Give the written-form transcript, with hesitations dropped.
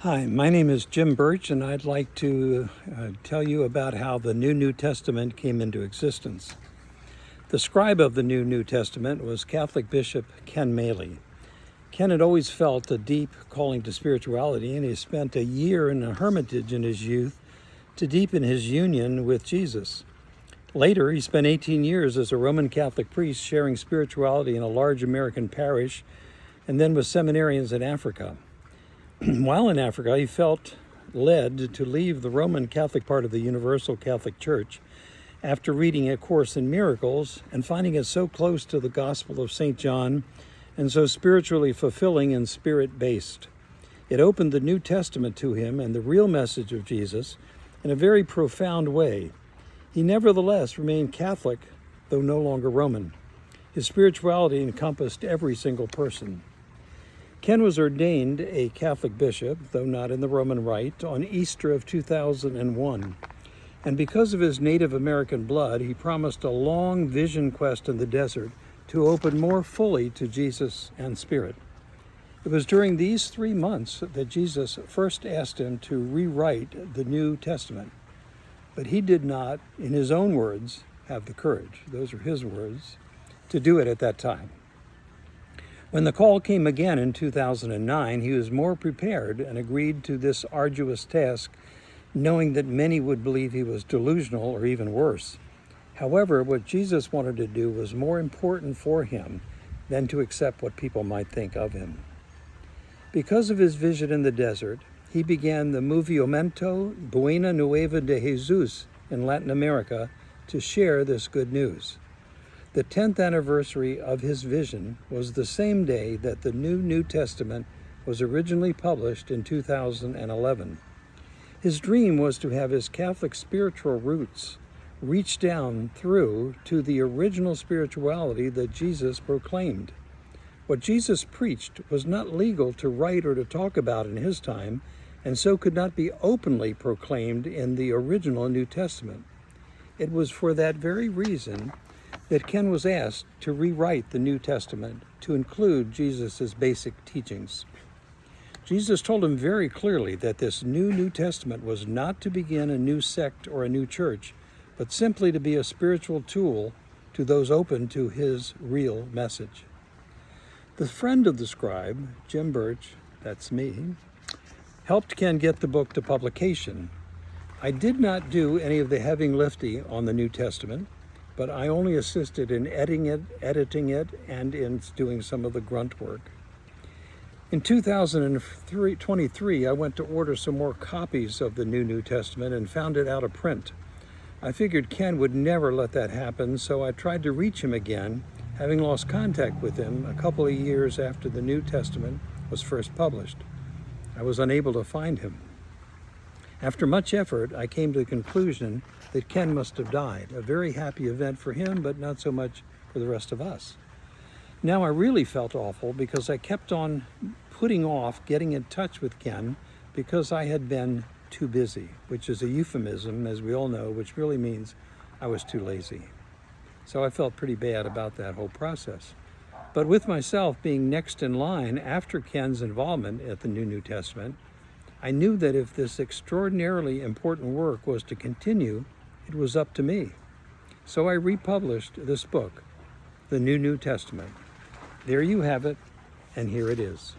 Hi, my name is Jim Burch, and I'd like to tell you about how the New Testament came into existence. The scribe of the New Testament was Catholic Bishop Ken Maley. Ken had always felt a deep calling to spirituality, and he spent a year in a hermitage in his youth to deepen his union with Jesus. Later, he spent 18 years as a Roman Catholic priest sharing spirituality in a large American parish, and then with seminarians in Africa. While in Africa, he felt led to leave the Roman Catholic part of the Universal Catholic Church after reading A Course in Miracles and finding it so close to the Gospel of St. John and so spiritually fulfilling and spirit-based. It opened the New Testament to him and the real message of Jesus in a very profound way. He nevertheless remained Catholic, though no longer Roman. His spirituality encompassed every single person. Ken was ordained a Catholic bishop, though not in the Roman Rite, on Easter of 2001. And because of his Native American blood, he promised a long vision quest in the desert to open more fully to Jesus and Spirit. It was during these 3 months that Jesus first asked him to rewrite the New Testament. But he did not, in his own words, have the courage, those are his words, to do it at that time. When the call came again in 2009, he was more prepared and agreed to this arduous task, knowing that many would believe he was delusional or even worse. However, what Jesus wanted to do was more important for him than to accept what people might think of him. Because of his vision in the desert, he began the Movimiento Buena Nueva de Jesus in Latin America to share this good news. The 10th anniversary of his vision was the same day that the New Testament was originally published in 2011. His dream was to have his Catholic spiritual roots reach down through to the original spirituality that Jesus proclaimed. What Jesus preached was not legal to write or to talk about in his time, and so could not be openly proclaimed in the original New Testament. It was for that very reason that Ken was asked to rewrite the New Testament to include Jesus' basic teachings. Jesus told him very clearly that this New Testament was not to begin a new sect or a new church, but simply to be a spiritual tool to those open to his real message. The friend of the scribe, Jim Burch, that's me, helped Ken get the book to publication. I did not do any of the heavy lifting on the New Testament, but I only assisted in editing it, and in doing some of the grunt work. In 2023, I went to order some more copies of the New Testament and found it out of print. I figured Ken would never let that happen, so I tried to reach him again, having lost contact with him a couple of years after the New Testament was first published. I was unable to find him. After much effort, I came to the conclusion that Ken must have died. A very happy event for him, but not so much for the rest of us. Now I really felt awful because I kept on putting off getting in touch with Ken because I had been too busy, which is a euphemism, as we all know, which really means I was too lazy. So I felt pretty bad about that whole process. But with myself being next in line after Ken's involvement at the New Testament, I knew that if this extraordinarily important work was to continue, it was up to me. So I republished this book, the New Testament. There you have it, and here it is.